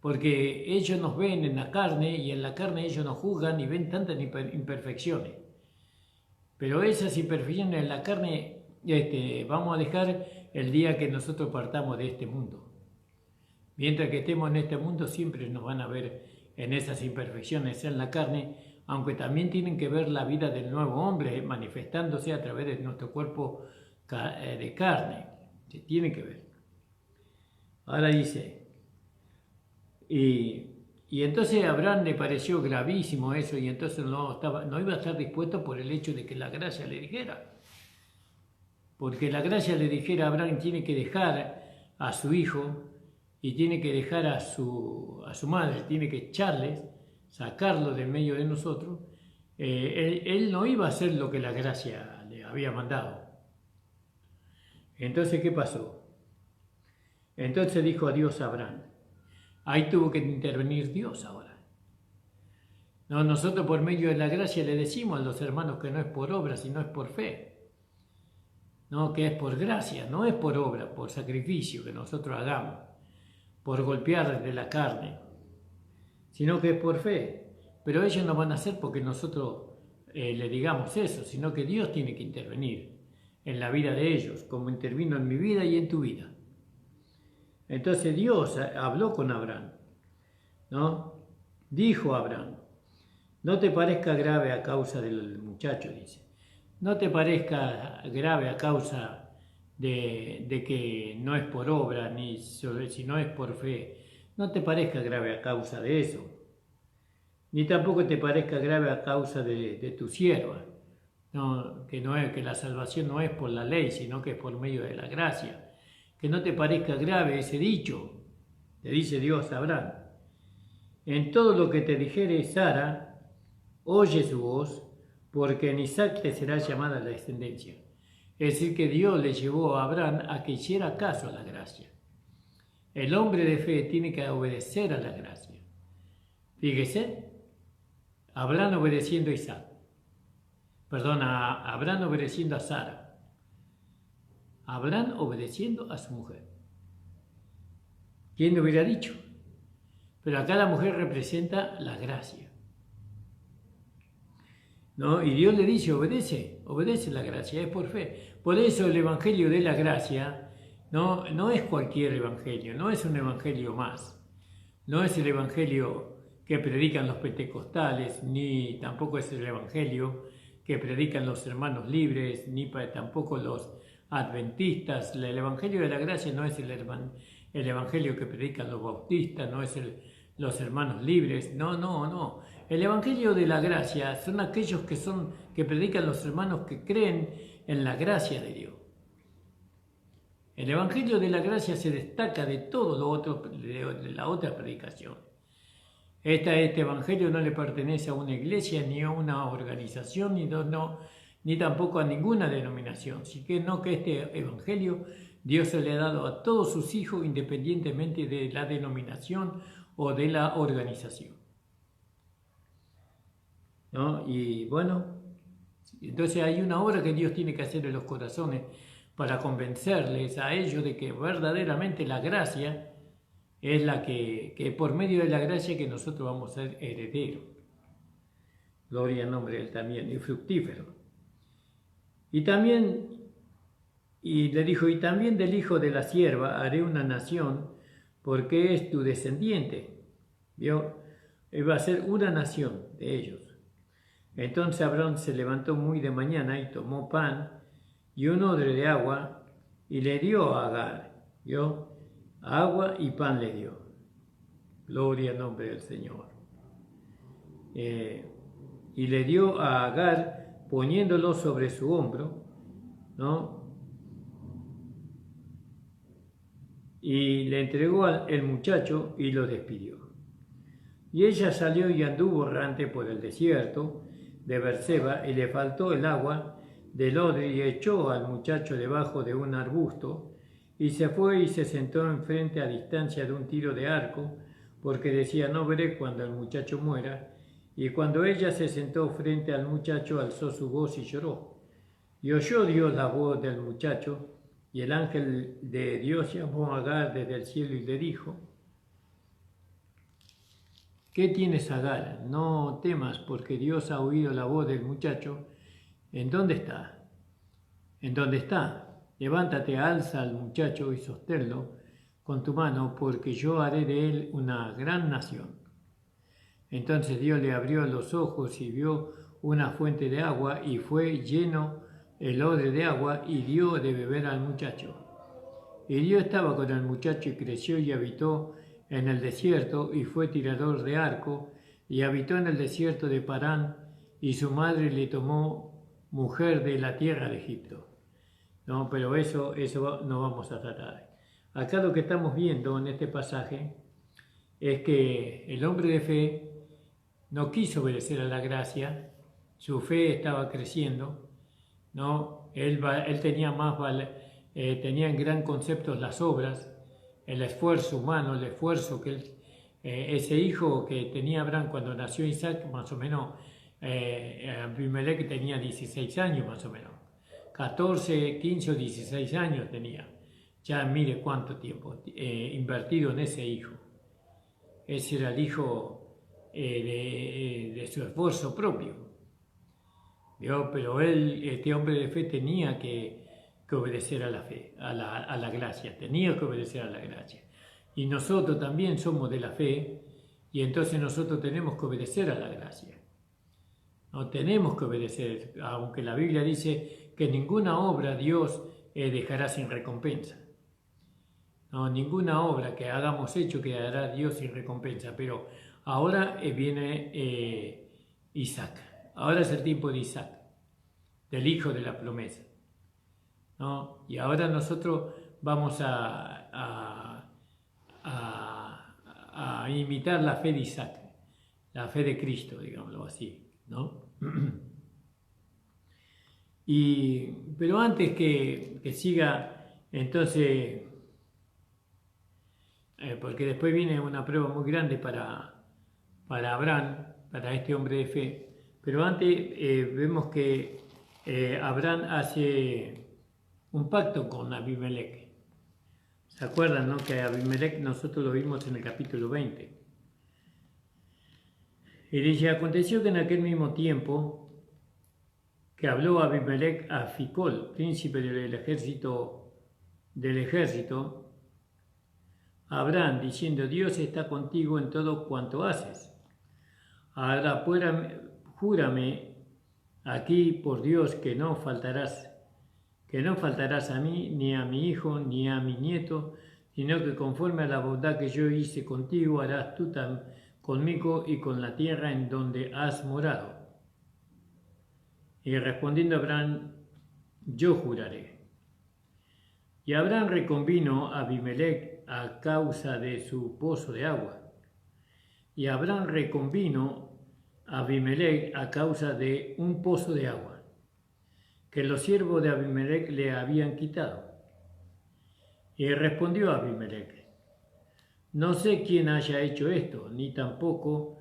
Porque ellos nos ven en la carne y en la carne ellos nos juzgan y ven tantas imperfecciones. Pero esas imperfecciones en la carne vamos a dejar el día que nosotros partamos de este mundo. Mientras que estemos en este mundo siempre nos van a ver en esas imperfecciones en la carne, aunque también tienen que ver la vida del nuevo hombre manifestándose a través de nuestro cuerpo de carne. Se tiene que ver. Ahora dice... Y entonces a Abraham le pareció gravísimo eso y entonces no iba a estar dispuesto por el hecho de que la gracia le dijera. Porque la gracia le dijera a Abraham tiene que dejar a su hijo y tiene que dejar a su madre, tiene que echarles, sacarlo del medio de nosotros. Él no iba a hacer lo que la gracia le había mandado. Entonces, ¿qué pasó? Entonces dijo a Dios a Abraham. Ahí tuvo que intervenir Dios ahora. No, nosotros por medio de la gracia le decimos a los hermanos que no es por obra, sino es por fe. No, que es por gracia, no es por obra, por sacrificio que nosotros hagamos, por golpear de la carne, sino que es por fe. Pero ellos no van a hacer porque nosotros le digamos eso, sino que Dios tiene que intervenir en la vida de ellos, como intervino en mi vida y en tu vida. Entonces Dios habló con Abraham, ¿no? Dijo a Abraham, no te parezca grave a causa del muchacho, dice. No te parezca grave a causa de que no es por obra, ni si no es por fe. No te parezca grave a causa de eso. Ni tampoco te parezca grave a causa de tu sierva. No, que la salvación no es por la ley, sino que es por medio de la gracia. Que no te parezca grave ese dicho, te dice Dios a Abraham. En todo lo que te dijere Sara, oye su voz, porque en Isaac te será llamada la descendencia. Es decir, que Dios le llevó a Abraham a que hiciera caso a la gracia. El hombre de fe tiene que obedecer a la gracia. Fíjese, Abraham obedeciendo a Isaac. Perdón, a Abraham obedeciendo a Sara. Abraham obedeciendo a su mujer. ¿Quién lo hubiera dicho? Pero acá la mujer representa la gracia. ¿No? Y Dios le dice, obedece la gracia, es por fe. Por eso el Evangelio de la gracia no es cualquier evangelio, no es un evangelio más. No es el evangelio que predican los pentecostales, ni tampoco es el evangelio que predican los hermanos libres, ni tampoco los adventistas. El evangelio de la gracia no es el evangelio que predican los bautistas, no es los hermanos libres, no. El evangelio de la gracia son aquellos que predican los hermanos que creen en la gracia de Dios. El evangelio de la gracia se destaca de todo lo otro, de la otra predicación. Este evangelio no le pertenece a una iglesia, ni a una organización, ni tampoco a ninguna denominación, sino que este evangelio Dios se le ha dado a todos sus hijos independientemente de la denominación o de la organización, ¿no? Y bueno, entonces hay una obra que Dios tiene que hacer en los corazones para convencerles a ellos de que verdaderamente la gracia es la que por medio de la gracia que nosotros vamos a ser herederos. Gloria al nombre de Él también, y fructífero. Y le dijo, y también del hijo de la sierva haré una nación, porque es tu descendiente. ¿Vio? Iba a ser una nación de ellos. Entonces Abraham se levantó muy de mañana y tomó pan y un odre de agua y le dio a Agar. ¿Vio? Agua y pan le dio. Gloria al nombre del Señor. Y le dio a Agar poniéndolo sobre su hombro, ¿no? Y le entregó el muchacho y lo despidió. Y ella salió y anduvo errante por el desierto de Berseba, y le faltó el agua del odre, y echó al muchacho debajo de un arbusto, y se fue y se sentó enfrente a distancia de un tiro de arco, porque decía, no veré cuando el muchacho muera. Y cuando ella se sentó frente al muchacho, alzó su voz y lloró. Y oyó Dios la voz del muchacho, y el ángel de Dios llamó a Agar desde el cielo y le dijo, ¿qué tienes, Agar? No temas, porque Dios ha oído la voz del muchacho. ¿En dónde está? ¿En dónde está? Levántate, alza al muchacho y sosténlo con tu mano, porque yo haré de él una gran nación. Entonces Dios le abrió los ojos y vio una fuente de agua, y fue lleno el odre de agua y dio de beber al muchacho. Y Dios estaba con el muchacho y creció y habitó en el desierto y fue tirador de arco y habitó en el desierto de Parán, y su madre le tomó mujer de la tierra de Egipto. No, pero eso no vamos a tratar. Acá lo que estamos viendo en este pasaje es que el hombre de fe no quiso obedecer a la gracia, su fe estaba creciendo, ¿no? Él tenía tenía en gran concepto las obras, el esfuerzo humano, el esfuerzo que ese hijo que tenía Abraham cuando nació Isaac, más o menos, Abimelech tenía 16 años más o menos, 14, 15 o 16 años tenía. Ya mire cuánto tiempo invertido en ese hijo. Ese era el hijo de su esfuerzo propio. ¿Vio? Pero este hombre de fe tenía que obedecer a la fe, a la gracia, tenía que obedecer a la gracia. Y nosotros también somos de la fe, y entonces nosotros tenemos que obedecer a la gracia. No tenemos que obedecer, aunque la Biblia dice que ninguna obra Dios dejará sin recompensa. No, ninguna obra que hagamos hecho quedará Dios sin recompensa, pero ahora viene Isaac. Ahora es el tiempo de Isaac, del hijo de la promesa, ¿no? Y ahora nosotros vamos a imitar la fe de Isaac, la fe de Cristo, digámoslo así, ¿no? Pero antes que siga, entonces, porque después viene una prueba muy grande para Abraham, para este hombre de fe. Pero antes vemos que Abraham hace un pacto con Abimelech. ¿Se acuerdan, no? Que Abimelech nosotros lo vimos en el capítulo 20. Y dice, aconteció que en aquel mismo tiempo que habló Abimelech a Ficol, príncipe del ejército, a Abraham, diciendo, Dios está contigo en todo cuanto haces. Ahora júrame aquí por Dios que no faltarás a mí, ni a mi hijo, ni a mi nieto, sino que conforme a la bondad que yo hice contigo, harás tú conmigo y con la tierra en donde has morado. Y respondiendo Abraham, yo juraré. Y Abraham reconvino a Abimelech a causa de su pozo de agua. Y Abraham reconvino a Abimelech a causa de un pozo de agua. que los siervos de Abimelech le habían quitado. Y respondió Abimelech: no sé quién haya hecho esto, ni tampoco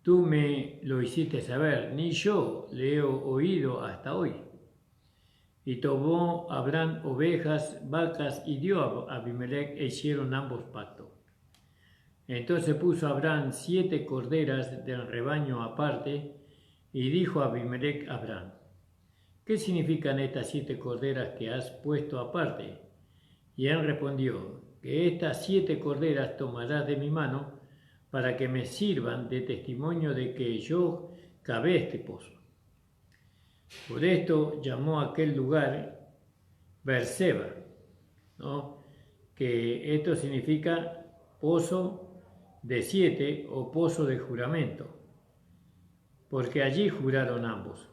tú me lo hiciste saber, ni yo le he oído hasta hoy. Y tomó Abraham ovejas, vacas, y dio a Abimelech, e hicieron ambos pacto. Entonces puso Abraham 7 corderas del rebaño aparte, y dijo a Abimelech a Abraham: ¿qué significan estas 7 corderas que has puesto aparte? Y él respondió: que estas 7 corderas tomarás de mi mano, para que me sirvan de testimonio de que yo cavé este pozo. Por esto llamó a aquel lugar Beerseba, ¿no? Que esto significa pozo de 7 o pozo de juramento, porque allí juraron ambos,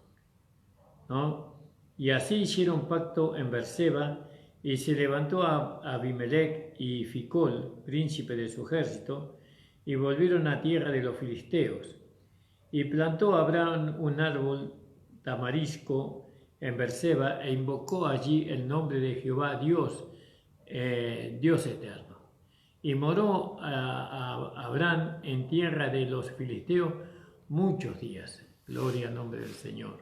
¿no? Y así hicieron pacto en Beerseba, y se levantó a Abimelech y Ficol, príncipe de su ejército, y volvieron a tierra de los filisteos. Y plantó Abraham un árbol tamarisco en Beerseba, e invocó allí el nombre de Jehová Dios, Dios eterno. Y moró a Abraham en tierra de los filisteos muchos días. Gloria al nombre del Señor.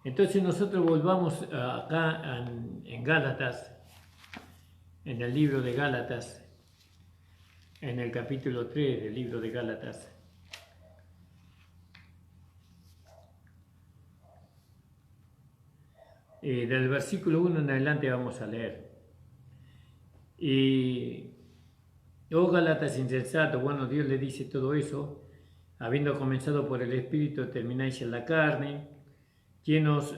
Entonces nosotros volvamos acá en Gálatas, en el libro de Gálatas, en el capítulo 3 del libro de Gálatas. Del versículo 1 en adelante vamos a leer. Y, oh Gálatas insensato, bueno, Dios le dice todo eso: habiendo comenzado por el Espíritu, termináis en la carne. ¿Quién nos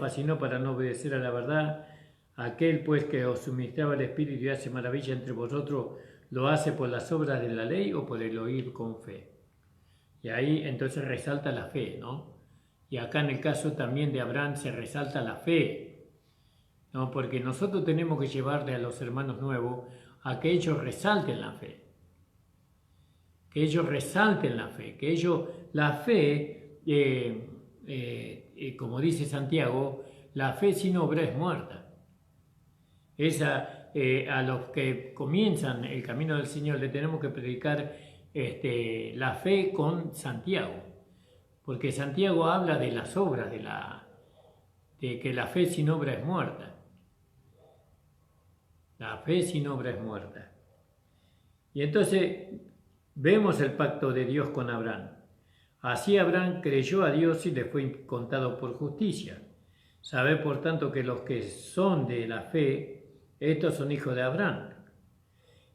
fascinó para no obedecer a la verdad? Aquel pues que os suministraba el Espíritu y hace maravilla entre vosotros, ¿lo hace por las obras de la ley o por el oír con fe? Y ahí entonces resalta la fe, ¿no? Y acá en el caso también de Abraham se resalta la fe, ¿no? Porque nosotros tenemos que llevarle a los hermanos nuevos a que ellos resalten la fe. Que ellos resalten la fe, que ellos, la fe, como dice Santiago, la fe sin obra es muerta. A los que comienzan el camino del Señor le tenemos que predicar la fe con Santiago, porque Santiago habla de las obras, de que la fe sin obra es muerta. La fe sin obra es muerta. Y entonces vemos el pacto de Dios con Abraham. Así Abraham creyó a Dios y le fue contado por justicia. Sabe por tanto que los que son de la fe, estos son hijos de Abraham.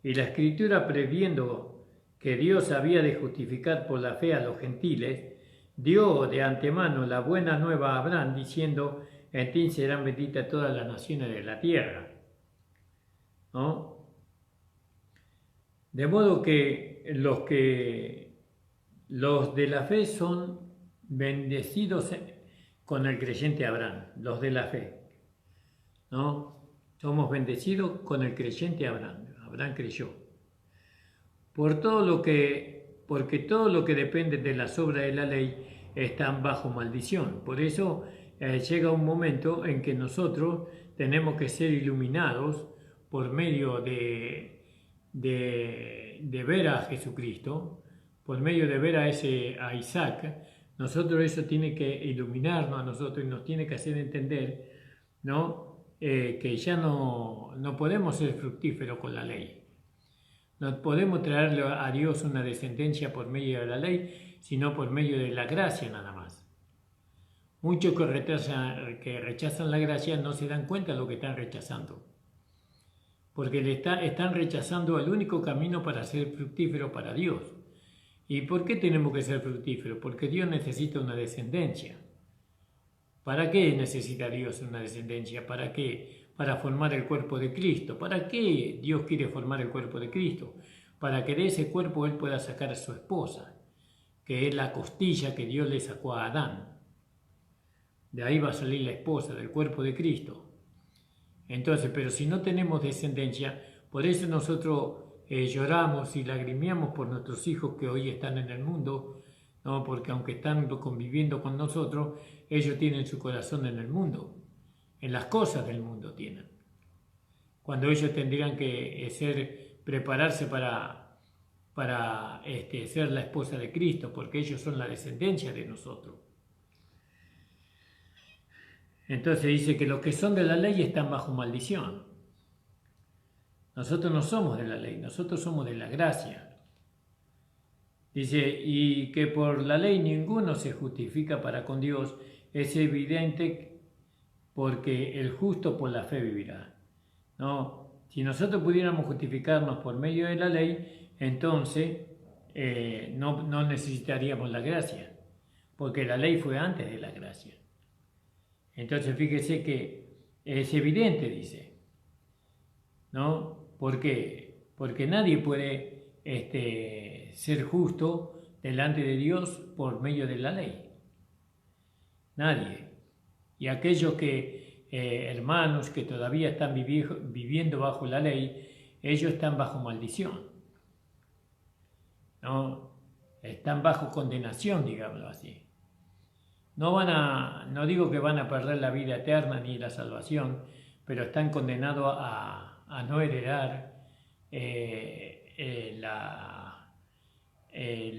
Y la Escritura, previendo que Dios había de justificar por la fe a los gentiles, dio de antemano la buena nueva a Abraham, diciendo: en ti serán benditas todas las naciones de la tierra, ¿no? De modo que los de la fe son bendecidos con el creyente Abraham, los de la fe, ¿no? Somos bendecidos con el creyente Abraham. Abraham creyó. Porque todo lo que depende de las obras de la ley están bajo maldición. Por eso llega un momento en que nosotros tenemos que ser iluminados por medio de ver a Jesucristo, por medio de ver a Isaac. Nosotros eso tiene que iluminarnos a nosotros y nos tiene que hacer entender, ¿no? Que ya no podemos ser fructíferos con la ley. No podemos traerle a Dios una descendencia por medio de la ley, sino por medio de la gracia nada más. Muchos que rechazan la gracia no se dan cuenta de lo que están rechazando, porque están rechazando el único camino para ser fructífero para Dios. ¿Y por qué tenemos que ser fructíferos? Porque Dios necesita una descendencia. ¿Para qué necesita Dios una descendencia? ¿Para qué? Para formar el cuerpo de Cristo. ¿Para qué Dios quiere formar el cuerpo de Cristo? Para que de ese cuerpo Él pueda sacar a su esposa, que es la costilla que Dios le sacó a Adán. De ahí va a salir la esposa, del cuerpo de Cristo. Entonces, pero si no tenemos descendencia, por eso nosotros lloramos y lagrimeamos por nuestros hijos que hoy están en el mundo, ¿no? Porque aunque están conviviendo con nosotros, ellos tienen su corazón en el mundo, en las cosas del mundo tienen. Cuando ellos tendrían que prepararse para ser la esposa de Cristo, porque ellos son la descendencia de nosotros. Entonces dice que los que son de la ley están bajo maldición. Nosotros no somos de la ley, nosotros somos de la gracia. Dice, y que por la ley ninguno se justifica para con Dios, es evidente porque el justo por la fe vivirá. ¿No? Si nosotros pudiéramos justificarnos por medio de la ley, entonces no necesitaríamos la gracia, porque la ley fue antes de la gracia. Entonces fíjese que es evidente, dice, ¿no? ¿Por qué? Porque nadie puede ser justo delante de Dios por medio de la ley. Nadie. Y aquellos que, hermanos que todavía están viviendo bajo la ley, ellos están bajo maldición, ¿no? Están bajo condenación, digámoslo así. No digo que van a perder la vida eterna ni la salvación, pero están condenados a no heredar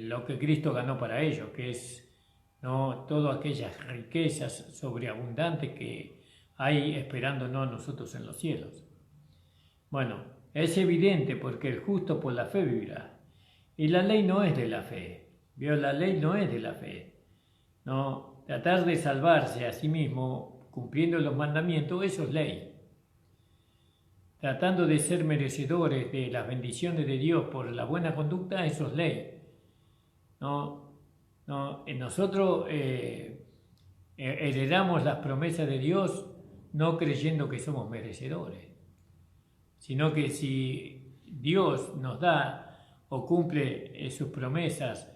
lo que Cristo ganó para ellos, que es, ¿no?, todas aquellas riquezas sobreabundantes que hay esperándonos a nosotros en los cielos. Bueno, es evidente porque el justo por la fe vivirá. Y la ley no es de la fe. ¿Vio? La ley no es de la fe. No. Tratar de salvarse a sí mismo cumpliendo los mandamientos, eso es ley. Tratando de ser merecedores de las bendiciones de Dios por la buena conducta, eso es ley. Nosotros heredamos las promesas de Dios no creyendo que somos merecedores, sino que si Dios nos da o cumple sus promesas,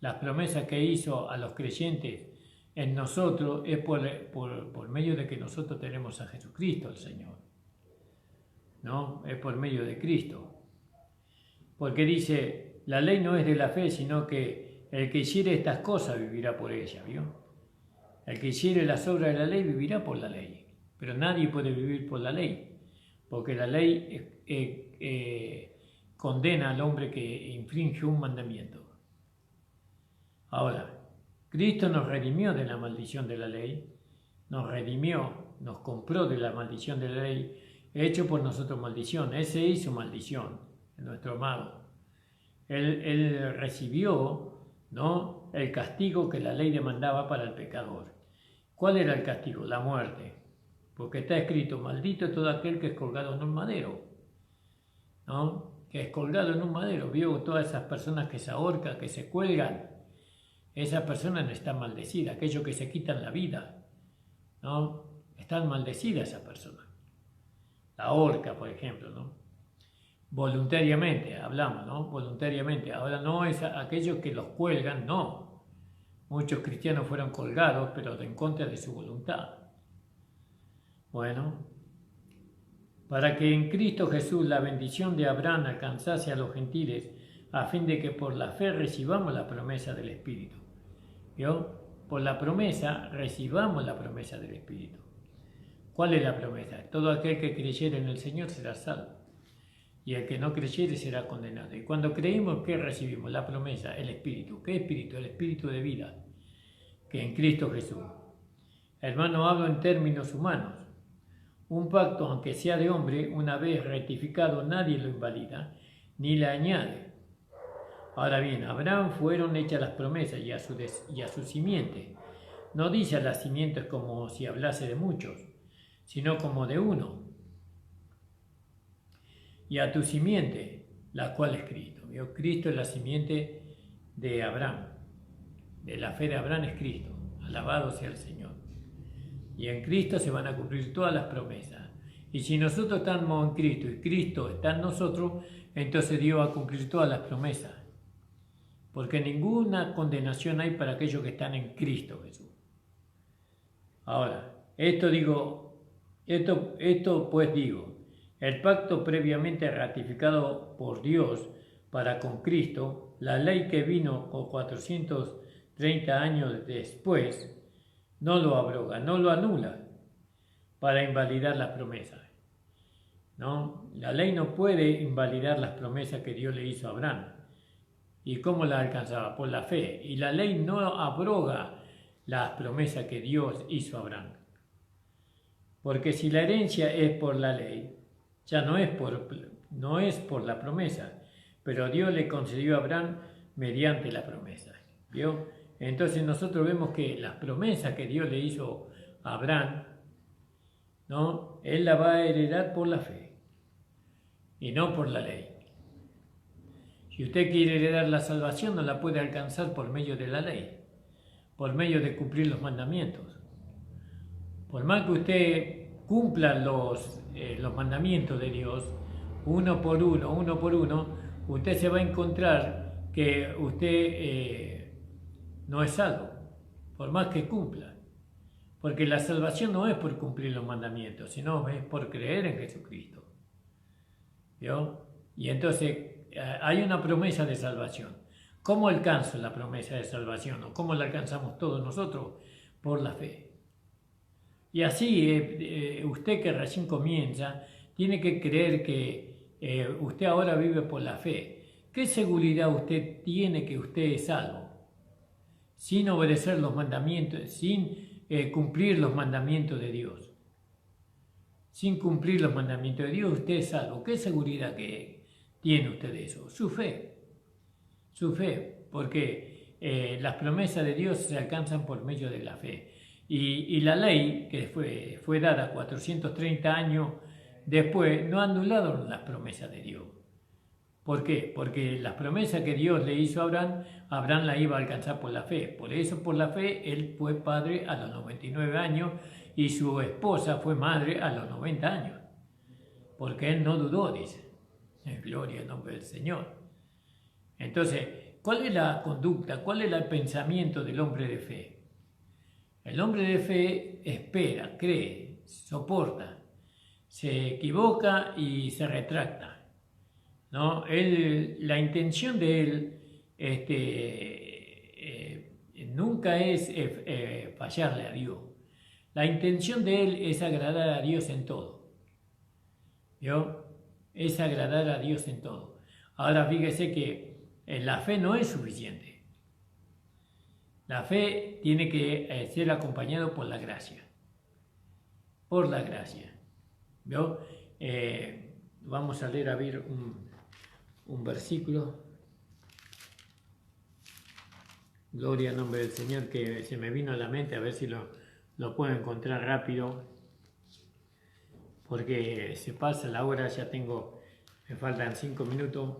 las promesas que hizo a los creyentes en nosotros, es por medio de que nosotros tenemos a Jesucristo el Señor, ¿no? Es por medio de Cristo. Porque dice, la ley no es de la fe, sino que el que hiciere estas cosas vivirá por ella, ¿vio? El que hiciere las obras de la ley vivirá por la ley, pero nadie puede vivir por la ley, porque la ley condena al hombre que infringe un mandamiento. Ahora, Cristo nos redimió de la maldición de la ley, nos redimió, nos compró de la maldición de la ley, hecho por nosotros maldición. Él se hizo maldición, nuestro amado. Él recibió, ¿no?, el castigo que la ley demandaba para el pecador. ¿Cuál era el castigo? La muerte. Porque está escrito, maldito es todo aquel que es colgado en un madero, ¿no? Que es colgado en un madero. Vio todas esas personas que se ahorcan, que se cuelgan. Esas personas no están maldecidas, aquellos que se quitan la vida, ¿no? Están maldecidas esas personas. La horca, por ejemplo, ¿no? Voluntariamente, hablamos, ¿no? Voluntariamente. Ahora no es aquellos que los cuelgan, no. Muchos cristianos fueron colgados, pero en contra de su voluntad. Bueno, para que en Cristo Jesús la bendición de Abraham alcanzase a los gentiles, a fin de que por la fe recibamos la promesa del Espíritu. ¿Vio? Por la promesa recibamos la promesa del Espíritu. ¿Cuál es la promesa? Todo aquel que creyere en el Señor será salvo, y el que no creyere será condenado. Y cuando creímos, ¿qué recibimos? La promesa, el Espíritu. ¿Qué Espíritu? El Espíritu de vida, que en Cristo Jesús. Hermano, hablo en términos humanos. Un pacto, aunque sea de hombre, una vez rectificado, nadie lo invalida, ni le añade. Ahora bien, a Abraham fueron hechas las promesas y a su simiente. No dice a las simientes como si hablase de muchos, sino como de uno. Y a tu simiente, la cual es Cristo. ¿Vio? Cristo es la simiente de Abraham. De la fe de Abraham es Cristo. Alabado sea el Señor. Y en Cristo se van a cumplir todas las promesas. Y si nosotros estamos en Cristo y Cristo está en nosotros, entonces Dios va a cumplir todas las promesas. Porque ninguna condenación hay para aquellos que están en Cristo Jesús. Ahora, esto pues digo, el pacto previamente ratificado por Dios para con Cristo, la ley que vino 430 años después, no lo abroga, no lo anula para invalidar las promesas. ¿No? La ley no puede invalidar las promesas que Dios le hizo a Abraham. ¿Y cómo la alcanzaba? Por la fe. Y la ley no abroga las promesas que Dios hizo a Abraham. Porque si la herencia es por la ley, ya no es por la promesa, pero Dios le concedió a Abraham mediante la promesa. ¿Vio? Entonces nosotros vemos que las promesas que Dios le hizo a Abraham, ¿no? Él la va a heredar por la fe y no por la ley. Si usted quiere heredar la salvación, no la puede alcanzar por medio de la ley, por medio de cumplir los mandamientos. Por más que usted cumpla los mandamientos de Dios, uno por uno, usted se va a encontrar que usted no es salvo, por más que cumpla. Porque la salvación no es por cumplir los mandamientos, sino es por creer en Jesucristo. ¿Vio? Y entonces hay una promesa de salvación. ¿Cómo alcanzo la promesa de salvación? ¿O cómo la alcanzamos todos nosotros? Por la fe. Y así usted que recién comienza, tiene que creer que usted ahora vive por la fe. ¿Qué seguridad usted tiene que usted es salvo? Sin obedecer los mandamientos, sin cumplir los mandamientos de Dios. Sin cumplir los mandamientos de Dios, usted es salvo. ¿Qué seguridad que tiene usted de eso? Su fe. Su fe, porque las promesas de Dios se alcanzan por medio de la fe. Y la ley, que fue dada 430 años después, no anularon las promesas de Dios. ¿Por qué? Porque las promesas que Dios le hizo a Abraham, Abraham la iba a alcanzar por la fe. Por eso, por la fe, él fue padre a los 99 años y su esposa fue madre a los 90 años. Porque él no dudó, dice. Gloria al nombre del Señor. Entonces, ¿cuál es la conducta? ¿Cuál es el pensamiento del hombre de fe? El hombre de fe espera, cree, soporta, se equivoca y se retracta. ¿No? La intención de él nunca es fallarle a Dios. La intención de él es agradar a Dios en todo. ¿Vio? Es agradar a Dios en todo. Ahora fíjese que la fe no es suficiente. La fe tiene que ser acompañado por la gracia. Por la gracia. ¿Vio? Vamos a leer a ver un versículo. Gloria al nombre del Señor, que se me vino a la mente, a ver si lo puedo encontrar rápido. Porque se pasa la hora, me faltan 5 minutos.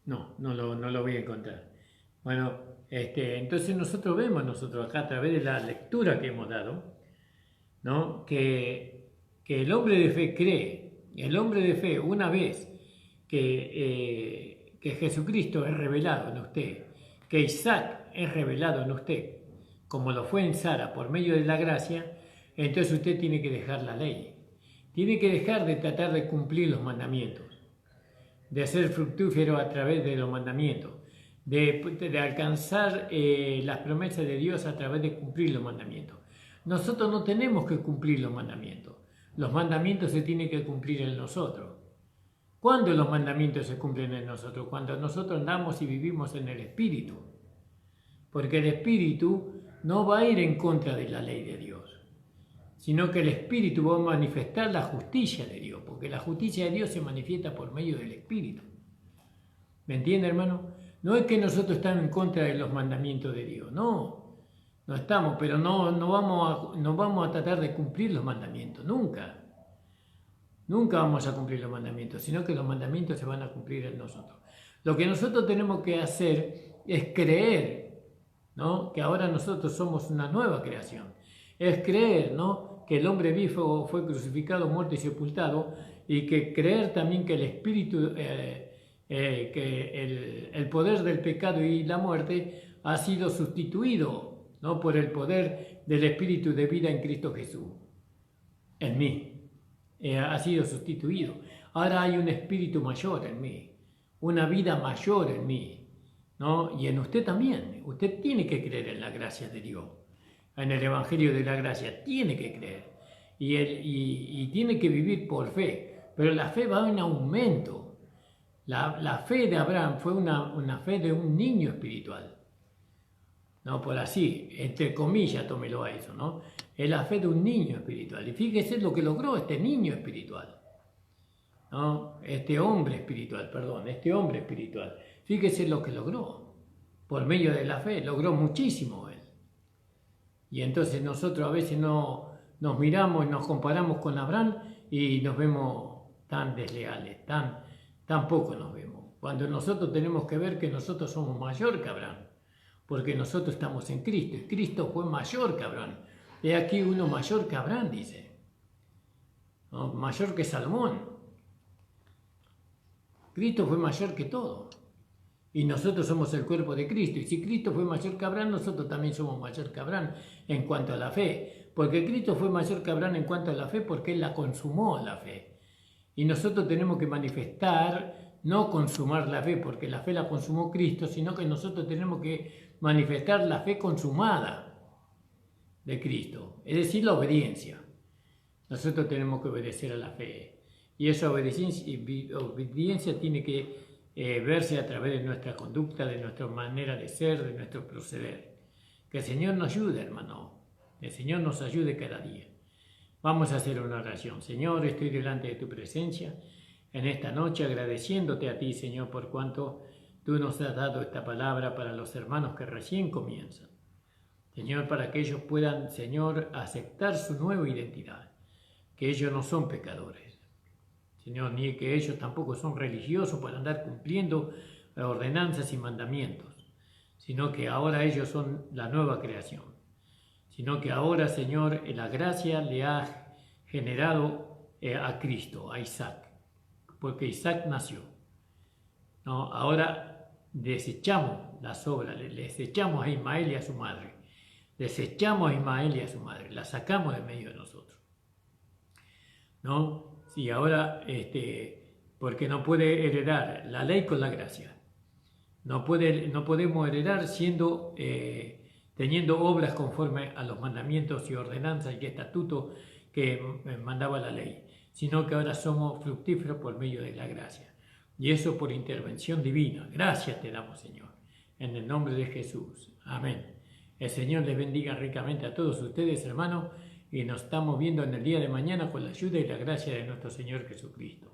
No lo voy a encontrar. Bueno, entonces nosotros vemos acá a través de la lectura que hemos dado, ¿no? que el hombre de fe cree, el hombre de fe, una vez que Jesucristo es revelado en usted, que Isaac es revelado en usted, como lo fue en Sara por medio de la gracia, entonces usted tiene que dejar la ley, tiene que dejar de tratar de cumplir los mandamientos, de ser fructífero a través de los mandamientos, de alcanzar las promesas de Dios a través de cumplir los mandamientos. Nosotros no tenemos que cumplir los mandamientos se tienen que cumplir en nosotros. ¿Cuándo los mandamientos se cumplen en nosotros? Cuando nosotros andamos y vivimos en el Espíritu, porque el Espíritu no va a ir en contra de la ley de Dios, sino que el Espíritu va a manifestar la justicia de Dios, porque la justicia de Dios se manifiesta por medio del Espíritu. ¿Me entiende, hermano? No es que nosotros estamos en contra de los mandamientos de Dios, no estamos, pero no vamos a tratar de cumplir los mandamientos, nunca vamos a cumplir los mandamientos, sino que los mandamientos se van a cumplir en nosotros. Lo que nosotros tenemos que hacer es creer, ¿no? Que ahora nosotros somos una nueva creación, es creer, ¿no? Que el hombre vivo fue crucificado, muerto y sepultado, y que creer también que el Espíritu que el poder del pecado y la muerte ha sido sustituido, ¿no?, por el poder del Espíritu de vida en Cristo Jesús, en mí. Ha sido sustituido. Ahora hay un espíritu mayor en mí, una vida mayor en mí, ¿no? Y en usted también. Usted tiene que creer en la gracia de Dios, en el Evangelio de la gracia, tiene que creer. Y tiene que vivir por fe, pero la fe va en aumento. La fe de Abraham fue una fe de un niño espiritual, ¿no? Por así, entre comillas, tómelo a eso, ¿no? Es la fe de un niño espiritual. Y fíjese lo que logró este niño espiritual, ¿no? Este hombre espiritual. Fíjese lo que logró. Por medio de la fe, logró muchísimo él. Y entonces nosotros a veces no nos miramos y nos comparamos con Abraham y nos vemos tan desleales, tan poco nos vemos. Cuando nosotros tenemos que ver que nosotros somos mayor que Abraham, porque nosotros estamos en Cristo, y Cristo fue mayor que Abraham. He aquí uno mayor que Abraham, dice, ¿no? Mayor que Salomón. Cristo fue mayor que todo. Y nosotros somos el cuerpo de Cristo. Y si Cristo fue mayor que Abraham, nosotros también somos mayor que Abraham en cuanto a la fe. Porque Cristo fue mayor que Abraham en cuanto a la fe porque Él la consumó la fe. Y nosotros tenemos que manifestar, no consumar la fe, porque la fe la consumó Cristo, sino que nosotros tenemos que manifestar la fe consumada de Cristo. Es decir, la obediencia. Nosotros tenemos que obedecer a la fe. Y esa obediencia tiene que verse a través de nuestra conducta, de nuestra manera de ser, de nuestro proceder. Que el Señor nos ayude, hermano. Que el Señor nos ayude cada día. Vamos a hacer una oración. Señor, estoy delante de tu presencia en esta noche agradeciéndote a ti, Señor, por cuanto tú nos has dado esta palabra para los hermanos que recién comienzan. Señor, para que ellos puedan, Señor, aceptar su nueva identidad. Que ellos no son pecadores. Señor, ni que ellos tampoco son religiosos para andar cumpliendo ordenanzas y mandamientos, sino que ahora ellos son la nueva creación, sino que ahora, Señor, la gracia le ha generado a Cristo, a Isaac, porque Isaac nació, ¿no? Ahora desechamos las obras, desechamos a Ismael y a su madre, la sacamos de medio de nosotros, ¿no? Y ahora, porque no puede heredar la ley con la gracia. No podemos heredar teniendo obras conforme a los mandamientos y ordenanzas y estatutos que mandaba la ley, sino que ahora somos fructíferos por medio de la gracia. Y eso por intervención divina. Gracias te damos, Señor. En el nombre de Jesús. Amén. El Señor les bendiga ricamente a todos ustedes, hermanos. Y nos estamos viendo en el día de mañana con la ayuda y la gracia de nuestro Señor Jesucristo.